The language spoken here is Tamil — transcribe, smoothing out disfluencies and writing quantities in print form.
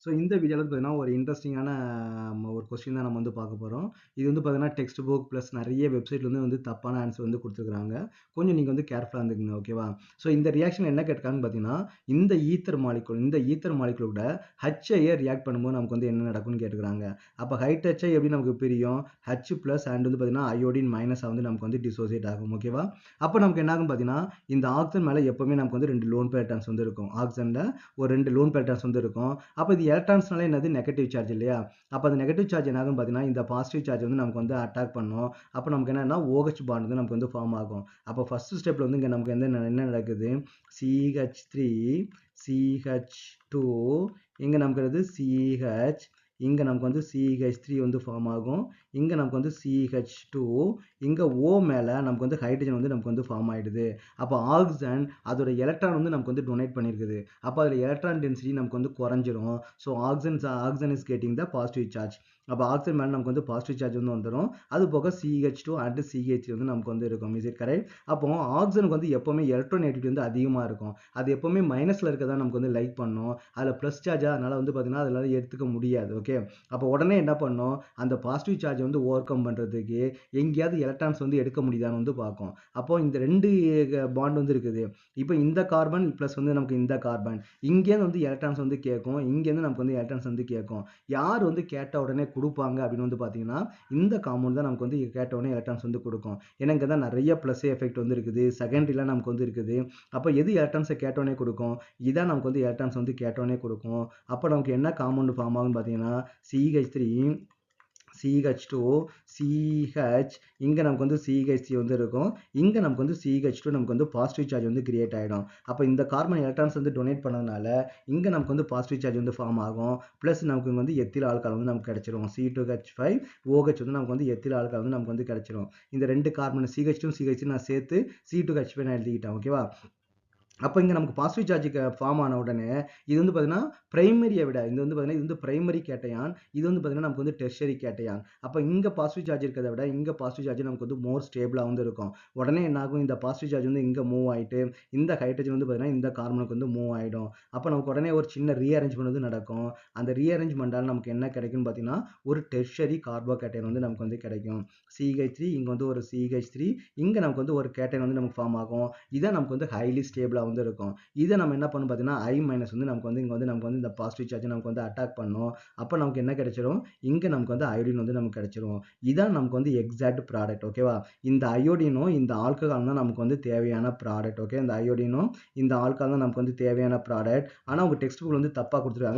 ஸோ இந்த வீடியோல வந்து பார்த்தீங்கன்னா, ஒரு இன்ட்ரஸ்டிங்கான ஒரு கொஸ்டின் தான் நம்ம வந்து பார்க்க போறோம். இது வந்து பார்த்தீங்கன்னா, டெக்ஸ்ட் புக் பிளஸ் நெறைய வெப்சைட்ல வந்து தப்பான ஆன்சர் வந்து குடுத்துருக்காங்க. கொஞ்சம் நீங்க வந்து கேர்ஃபுல்லா இருந்துக்கங்க. ஓகேவா? ஸோ இந்த ரியாக்ஷன் என்ன கேட்டிருக்காங்கன்னு பார்த்தீங்கன்னா, இந்த ஈத்தர் மாலிக்யூலோட ஹைய ரியாக்ட் பண்ணும்போது நமக்கு வந்து என்ன நடக்கும்னு கேட்டுருக்காங்க. அப்ப HI எப்படி நமக்கு பிரியும்? H பிளஸ் அண்ட் வந்து பார்த்தீங்கன்னா, அயோடின் மைனஸா வந்து நமக்கு வந்து டிசோசியேட் ஆகும். ஓகேவா? அப்ப நமக்கு என்ன ஆகும்னு பார்த்தீங்கன்னா, இந்த ஆக்ஸிஜன் மேல எப்பவுமே நமக்கு வந்து 2 லோன் பேர் ஆட்டம்ஸ் வந்து இருக்கும். ஆக்ஸிஜன்ல ஒரு 2 லோன் பேர் ஆட்டம்ஸ் வந்து இருக்கும். அப்ப இது எலக்ட்ரான்ஸ்னாலே என்னது நெகட்டிவ் சார்ஜ் இல்லையா? அப்ப அந்த நெகட்டிவ் சார்ஜ் என்ன ஆகும்னு பார்த்தீங்கன்னா, இந்த பாசிட்டிவ் சார்ஜ் வந்து நமக்கு வந்து அட்டாக் பண்ணும். அப்ப நமக்கு என்னன்னா OH பாண்ட் வந்து நமக்கு வந்து ஃபார்ம் ஆகும். அப்ப ஃபர்ஸ்ட் ஸ்டெப்ல வந்து இங்க நமக்கு என்ன நடக்குது? CH3 CH2 இங்க நமக்கு வந்து CH இங்க நமக்கு வந்து CH3 வந்து ஃபார்ம் ஆகும். இங்க நமக்கு வந்து CH2 இங்க O மேல நமக்கு வந்து ஹைட்ரஜன் வந்து நமக்கு வந்து ஃபார்ம் ஆயிடுது. அப்ப ஆக்ஸிஜன் அதோட எலக்ட்ரான் வந்து நமக்கு வந்து டொனேட் பண்ணியிருக்குது. அப்ப அதுல எலக்ட்ரான் டென்சிட்டி நமக்கு வந்து குறைஞ்சிரும். So oxygen is getting the positive charge. அப்ப ஆக்ஸிஜன் மேல நமக்கு வந்து பாசிட்டிவ் சார்ஜ் வந்து வந்துரும். அது போக CH2 அண்ட் CH3 வந்து நமக்கு வந்து இருக்கும். Is it correct? அப்போ ஆக்ஸிஜனுக்கு வந்து எப்பவுமே எலக்ட்ரோநெகட்டிவிட்டி வந்து அதிகமா இருக்கும். அது எப்பவுமே மைனஸ்ல இருக்கதா நமக்கு வந்து லைக் பண்ணும். அதுல பிளஸ் சார்ஜா அதனால வந்து பாத்தீங்கன்னா அதனால எடுத்துக்க முடியாது. ஓகே. அப்ப உடனே என்ன பண்ணும்? அந்த பாசிட்டிவ் சார்ஜ் வந்து ஓவர் கம் பண்றதுக்கு எங்கேயாவது எலக்ட்ரான்ஸ் வந்து எடுக்க முடியுதான்னு வந்து பார்க்கும். அப்போ இந்த 2 பாண்ட் வந்து இருக்குது. இப்போ இந்த கார்பன் பிளஸ் வந்து நமக்கு இந்த கார்பன். இங்கேருந்து வந்து எலக்ட்ரான்ஸ் வந்து கேட்கும். இங்கேருந்து நமக்கு வந்து எலக்ட்ரான்ஸ் வந்து கேட்கும். யார் வந்து கேட்ட உடனே குடுப்பாங்க அப்படின்னு வந்து பார்த்தீங்கன்னா, இந்த காம்பவுண்ட் தான் நமக்கு வந்து கேட்ட உடனே எலக்ட்ரான்ஸ் வந்து குடுக்கும். ஏன்னா இங்க தான் நிறைய பிளஸ் எஃபெக்ட் வந்து இருக்குது. செகண்டரிலாம் நமக்கு வந்து இருக்குது. அப்ப எது எலக்ட்ரான்ஸை கேட்ட உடனே குடுக்கும்? இதான் நமக்கு வந்து எலக்ட்ரான்ஸ் வந்து கேட்ட உடனே குடுக்கும். அப்ப நமக்கு என்ன காம்பவுண்ட் ஃபார்ம் ஆகும்னு பார்த்தீங்கன்னா, CH3 CH2 CH இங்க நமக்கு வந்து CH3 வந்து இருக்கும். இங்க நமக்கு வந்து CH2 நமக்கு வந்து பாசிட்டிவ் சார்ஜ் வந்து கிரியேட் ஆயிடும். அப்ப இந்த கார்பன் எலக்ட்ரான்ஸ் வந்து டொனேட் பண்ணதுனால இங்க நமக்கு வந்து பாசிட்டிவ் சார்ஜ் வந்து ஃபார்ம் ஆகும். பிளஸ் நமக்கு இங்க வந்து எத்தில் ஆல்கஹால் வந்து நமக்கு கிடைச்சிரும். C2H5 OH வந்து நமக்கு வந்து எத்தில் ஆல்கஹால் வந்து நமக்கு வந்து கிடைச்சிரும். இந்த 2 கார்பன் CH2 CH3 நான் சேர்த்து C2H5 நான் எழுதிக்கிட்டேன். ஓகேவா? அப்ப இங்க நமக்கு பாசிட்டிவ் சார்ஜ் ஃபார்ம் ஆன உடனே இது வந்து பார்த்தீங்கன்னா, பிரைமரிய விட இது வந்து பார்த்தீங்கன்னா, இது வந்து பிரைமரி கேட்டயான். இது வந்து பார்த்தீங்கன்னா, நமக்கு வந்து டெர்ஷியரி கேட்டயான். அப்ப இங்க பாசிட்டிவ் சார்ஜ் இருக்கிறத விட இங்க பாசிட்டிவ் சார்ஜ் நமக்கு வந்து மோர் ஸ்டேபிளா வந்து இருக்கும். உடனே என்ன ஆகும்? இந்த பாசிட்டிவ் சார்ஜ் வந்து இங்க மூவ் ஆயிட்டு, இந்த ஹைட்ரஜன் வந்து பார்த்தீங்கன்னா, இந்த கார்பனுக்கு வந்து மூவ் ஆயிடும். அப்ப நமக்கு உடனே ஒரு சின்ன ரீஅரேஞ்ச்மென்ட் வந்து நடக்கும். அந்த ரீஅரேஞ்ச்மென்ட்டால நமக்கு என்ன கிடைக்கும்னு பார்த்தீங்கன்னா, ஒரு டெர்ஷியரி கார்போகேட்டையான் வந்து நமக்கு வந்து கிடைக்கும். CH3 இங்க வந்து ஒரு CH3 இங்க நமக்கு வந்து ஒரு கேட்டையான் வந்து நமக்கு ஃபார்ம் ஆகும். இதான் நமக்கு வந்து ஹைலி ஸ்டேபிளா வந்து இருக்கும். இதை நம்ம என்ன பண்ணணும் பார்த்தீங்கன்னா, I- வந்து நமக்கு வந்து இங்க வந்து நமக்கு வந்து இந்த பாசிட்டிவ் சார்ஜ் நமக்கு வந்து அட்டாக் பண்ணும். அப்ப நமக்கு என்ன கிடைச்சிரும்? இங்க நமக்கு வந்து அயோடின் வந்து நமக்கு கிடைச்சிரும். இதான் நமக்கு வந்து எக்ஸாக்ட் ப்ராடக்ட். ஓகேவா? இந்த அயோடினும் இந்த ஆல்கஹால் தான் நமக்கு வந்து தேவையான ப்ராடக்ட். ஓகே. இந்த அயோடினும் இந்த ஆல்கஹால் தான் நமக்கு வந்து தேவையான ப்ராடக்ட். ஆனா உங்க டெக்ஸ்ட் புக்ல வந்து தப்பா குடுத்துருக்காங்க.